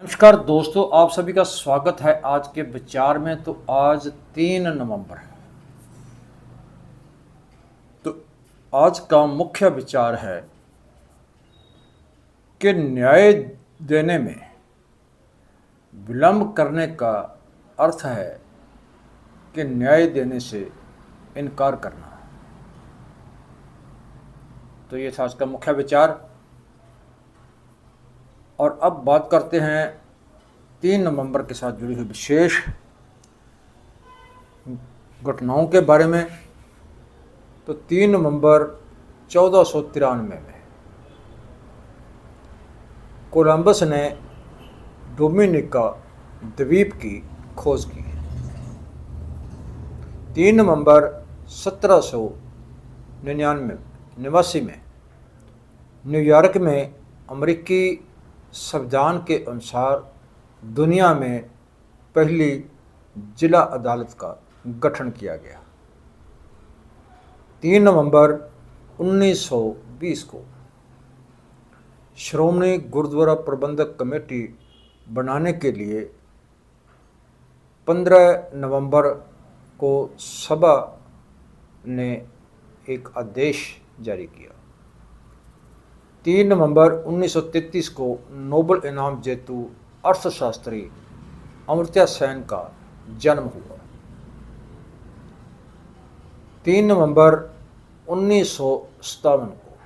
नमस्कार दोस्तों, आप सभी का स्वागत है आज के विचार में। तो आज 3 नवंबर है। तो आज का मुख्य विचार है कि न्याय देने में विलंब करने का अर्थ है कि न्याय देने से इनकार करना। तो ये था आज का मुख्य विचार। और अब बात करते हैं 3 नवंबर के साथ जुड़ी हुई विशेष घटनाओं के बारे में। तो 3 नवंबर 1493 में कोलंबस ने डोमिनिका द्वीप की खोज की। 3 नवंबर 1789 में न्यूयॉर्क में अमेरिकी संविधान के अनुसार दुनिया में पहली जिला अदालत का गठन किया गया। 3 नवंबर 1920 को श्रोमणी गुरुद्वारा प्रबंधक कमेटी बनाने के लिए 15 नवंबर को सभा ने एक आदेश जारी किया। 3 नवंबर 1933 को नोबेल इनाम जेतु अर्थशास्त्री अमर्त्य सेन का जन्म हुआ। 3 नवंबर 1957 को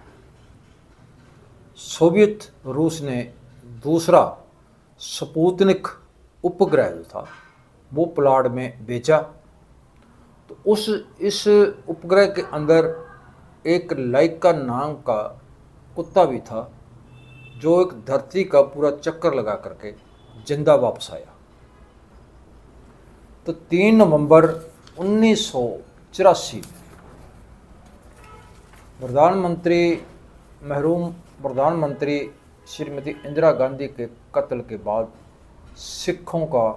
सोवियत रूस ने दूसरा स्पुतनिक उपग्रह जो था वो पुलाड़ में भेजा। तो इस उपग्रह के अंदर एक लाइका नाम का कुत्ता भी था जो एक धरती का पूरा चक्कर लगा करके जिंदा वापस आया। तो 3 नवंबर 1984 प्रधानमंत्री मरहूम प्रधानमंत्री श्रीमती इंदिरा गांधी के कत्ल के बाद सिखों का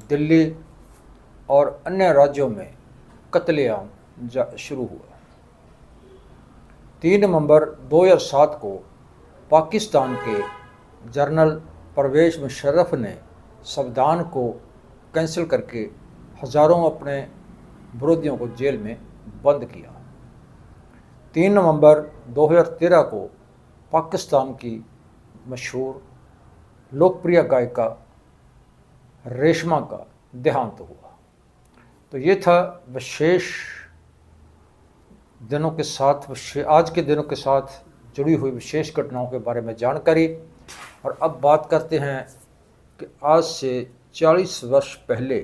दिल्ली और अन्य राज्यों में कत्लेआम शुरू हुआ। 3 नवंबर 2007 को पाकिस्तान के जनरल परवेज मुशर्रफ ने संविधान को कैंसिल करके हज़ारों अपने विरोधियों को जेल में बंद किया। 3 नवंबर 2013 को पाकिस्तान की मशहूर लोकप्रिय गायिका रेशमा का देहांत हुआ। तो ये था विशेष दिनों के साथ आज के दिनों के साथ जुड़ी हुई विशेष घटनाओं के बारे में जानकारी। और अब बात करते हैं कि आज से 40 वर्ष पहले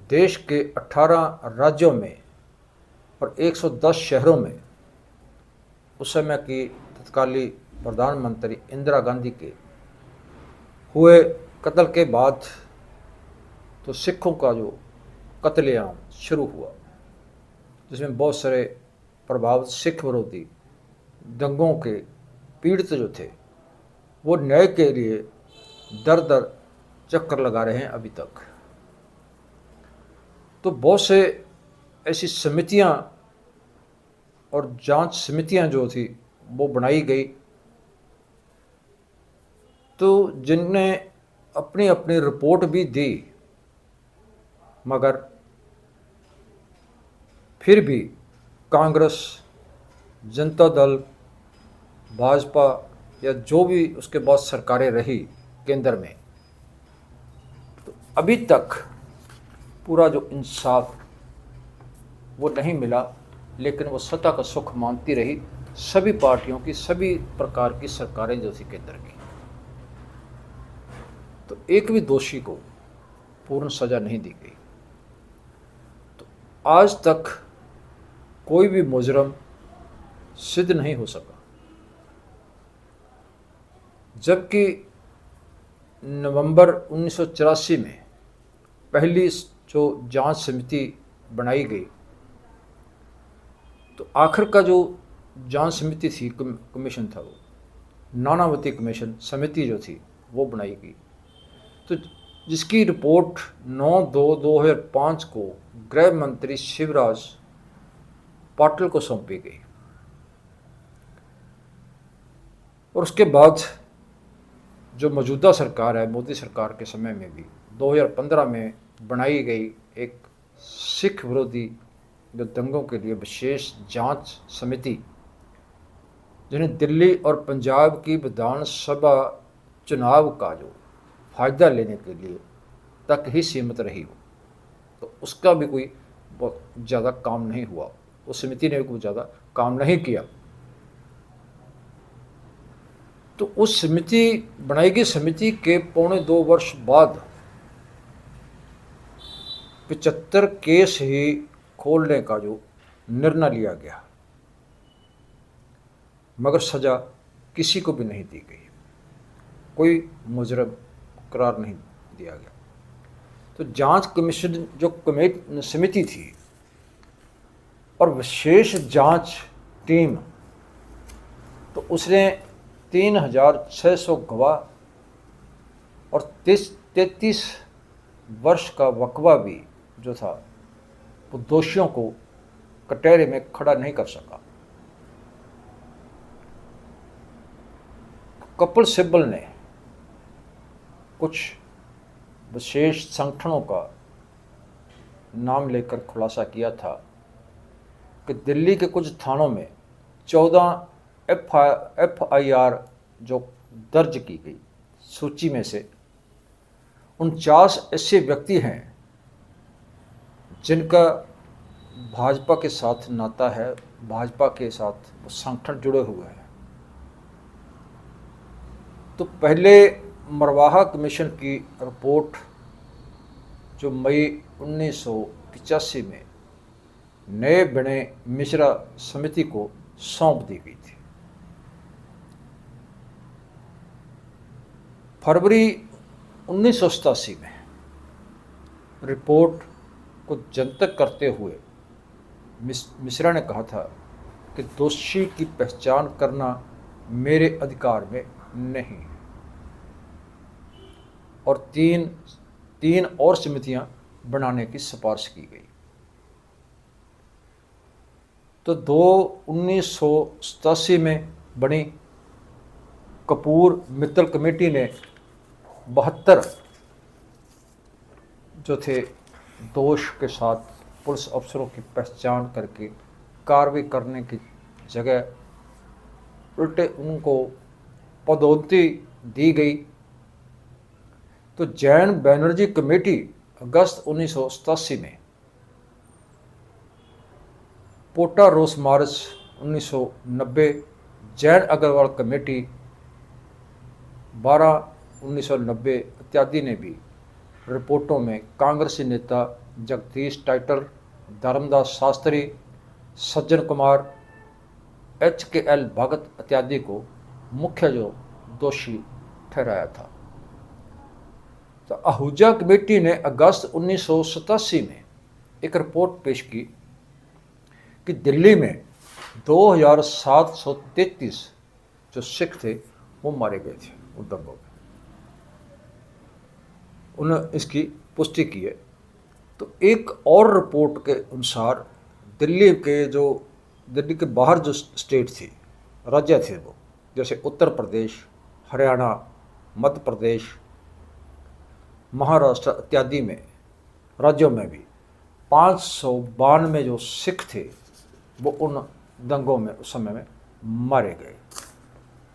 देश के 18 राज्यों में और 110 शहरों में उस समय की तत्कालीन प्रधानमंत्री इंदिरा गांधी के हुए कत्ल के बाद तो सिखों का जो कत्लेआम शुरू हुआ, जिसमें बहुत सारे प्रभावित सिख विरोधी दंगों के पीड़ित जो थे वो न्याय के लिए दर दर चक्कर लगा रहे हैं अभी तक। तो बहुत से ऐसी समितियां और जांच समितियां जो थी वो बनाई गई, तो जिनने अपनी अपनी रिपोर्ट भी दी, मगर फिर भी कांग्रेस, जनता दल, भाजपा या जो भी उसके बाद सरकारें रही केंद्र में, तो अभी तक पूरा जो इंसाफ वो नहीं मिला। लेकिन वो सत्ता का सुख मानती रही सभी पार्टियों की, सभी प्रकार की सरकारें जो थी केंद्र की। तो एक भी दोषी को पूर्ण सजा नहीं दी गई। तो आज तक कोई भी मुजरम सिद्ध नहीं हो सका, जबकि नवंबर 1984 में पहली जो जांच समिति बनाई गई, तो आखिर का जो जांच समिति थी, कमीशन था, वो नानावती कमीशन समिति जो थी वो बनाई गई। तो जिसकी रिपोर्ट 9/2/2005 को गृह मंत्री शिवराज पाटिल को सौंपी गई। और उसके बाद जो मौजूदा सरकार है, मोदी सरकार के समय में भी 2015 में बनाई गई एक सिख विरोधी जो दंगों के लिए विशेष जांच समिति, जिन्हें दिल्ली और पंजाब की विधानसभा चुनाव का जो फायदा लेने के लिए तक ही सीमित रही हो, तो उसका भी कोई बहुत ज़्यादा काम नहीं हुआ, उस समिति ने भी कोई ज़्यादा काम नहीं किया। तो उस समिति बनाई गई समिति के 1.25 वर्ष बाद 75 केस ही खोलने का जो निर्णय लिया गया, मगर सज़ा किसी को भी नहीं दी गई, कोई मुजरम करार नहीं दिया गया। तो जांच कमीशन जो समिति थी और विशेष जांच टीम, तो उसने 3600 गवाह और 33 वर्ष का वकवा भी जो था वो दोषियों को कटहरे में खड़ा नहीं कर सका। कपिल सिब्बल ने कुछ विशेष संगठनों का नाम लेकर खुलासा किया था कि दिल्ली के कुछ थानों में 14 FIR जो दर्ज की गई, सूची में से 49 ऐसे व्यक्ति हैं जिनका भाजपा के साथ नाता है, भाजपा के साथ वो संगठन जुड़े हुए हैं। तो पहले मरवाहा कमीशन की रिपोर्ट जो मई 1985 में नए बने मिश्रा समिति को सौंप दी गई थी। फरवरी 1987 में रिपोर्ट को जनतक करते हुए मिश्रा ने कहा था कि दोषी की पहचान करना मेरे अधिकार में नहीं, और तीन और समितियां बनाने की सिफारिश की गई। तो 1987 में बनी कपूर मित्तल कमेटी ने 72 जो थे दोष के साथ पुलिस अफसरों की पहचान करके कार्रवाई करने की जगह उल्टे उनको पदोन्नति दी गई। तो जैन बैनर्जी कमेटी अगस्त 1987 में, पोटा रोसमार्च 1990, जैन अग्रवाल कमेटी 12/1990 इत्यादि ने भी रिपोर्टों में कांग्रेसी नेता जगदीश टाइटल, धर्मदास शास्त्री, सज्जन कुमार, HKL भगत इत्यादि को मुख्य जो दोषी ठहराया था। तो आहूजा कमेटी ने अगस्त 1987 में एक रिपोर्ट पेश की कि दिल्ली में 2733 जो सिख थे वो मारे गए थे उन दंगों में। उन्होंने इसकी पुष्टि की है। तो एक और रिपोर्ट के अनुसार दिल्ली के बाहर जो स्टेट थी, राज्य थे वो, जैसे उत्तर प्रदेश, हरियाणा, मध्य प्रदेश, महाराष्ट्र इत्यादि में राज्यों में भी 592 जो सिख थे वो उन दंगों में उस समय में मारे गए।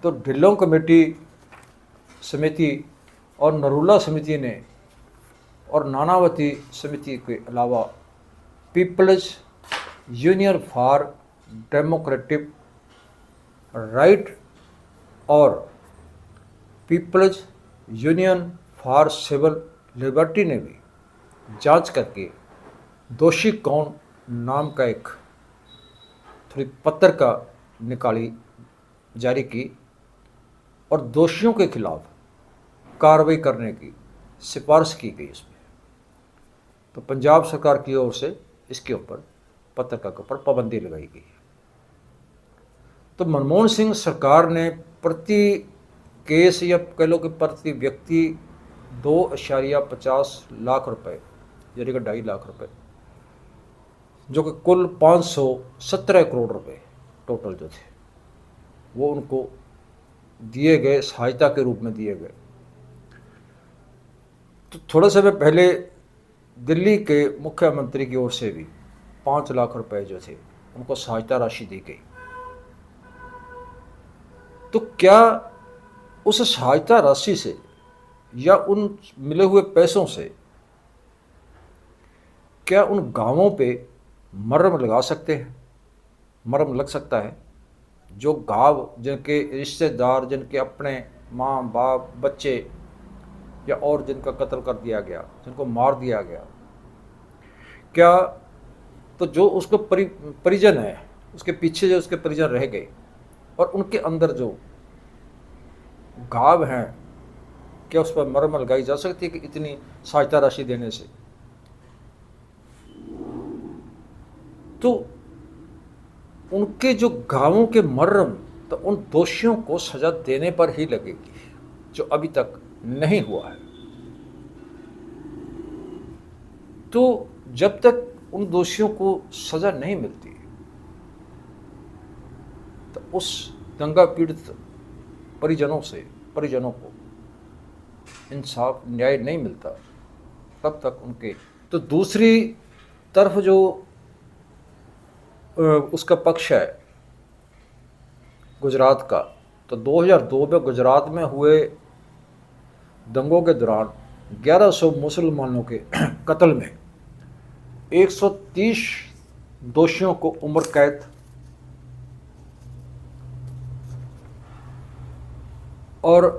तो ढिल्लों कमेटी समिति और नरूला समिति ने और नानावती समिति के अलावा people's union for democratic right और people's union for civil liberty ने भी जांच करके दोषी कौन नाम का एक थोड़ी पत्रिका जारी की और दोषियों के खिलाफ कार्रवाई करने की सिफारिश की गई इसमें। तो पंजाब सरकार की ओर से इसके ऊपर पत्रिका के ऊपर पाबंदी लगाई गई। तो मनमोहन सिंह सरकार ने प्रति केस या कह लो कि प्रति व्यक्ति 2.50 लाख रुपए, यानी कि 2.5 लाख रुपए, जो कि कुल 517 करोड़ रुपए टोटल जो थे वो उनको दिए गए, सहायता के रूप में दिए गए। तो थोड़े समय पहले दिल्ली के मुख्यमंत्री की ओर से भी 5 लाख रुपए जो थे उनको सहायता राशि दी गई। तो क्या उस सहायता राशि से या उन मिले हुए पैसों से क्या उन गांवों पे मरहम लगा सकते हैं, मरहम लग सकता है? जो गांव जिनके रिश्तेदार, जिनके अपने माँ बाप बच्चे या और जिनका कत्ल कर दिया गया, जिनको मार दिया गया, क्या तो जो उसको परिजन है, उसके पीछे जो उसके परिजन रह गए और उनके अंदर जो घाव हैं, क्या उस पर मरहम लगाई जा सकती है कि इतनी सहायता राशि देने से? तो उनके जो घावों के मरहम तो उन दोषियों को सजा देने पर ही लगेगी, जो अभी तक नहीं हुआ है। तो जब तक उन दोषियों को सजा नहीं मिलती तो उस दंगा पीड़ित परिजनों को इंसाफ, न्याय नहीं मिलता तब तक उनके। तो दूसरी तरफ जो उसका पक्ष है गुजरात का, तो 2002 में गुजरात में हुए दंगों के दौरान 1100 मुसलमानों के कत्ल में 130 दोषियों को उम्र कैद और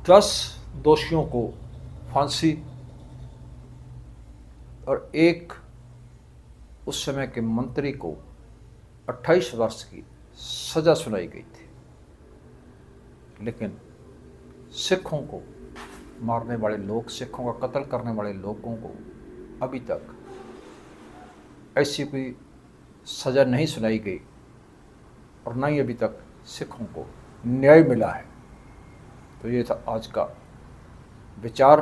10 दोषियों को फांसी और एक उस समय के मंत्री को 28 वर्ष की सजा सुनाई गई थी। लेकिन सिखों को मारने वाले लोग, सिखों का कत्ल करने वाले लोगों को अभी तक ऐसी कोई सज़ा नहीं सुनाई गई और ना ही अभी तक सिखों को न्याय मिला है। तो ये था आज का विचार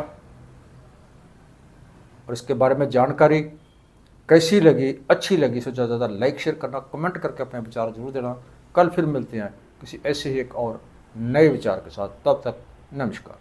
और इसके बारे में जानकारी कैसी लगी, अच्छी लगी तो ज़्यादा लाइक शेयर करना, कमेंट करके अपने विचार जरूर देना। कल फिर मिलते हैं किसी ऐसे ही एक और नए विचार के साथ। तब तक नमस्कार।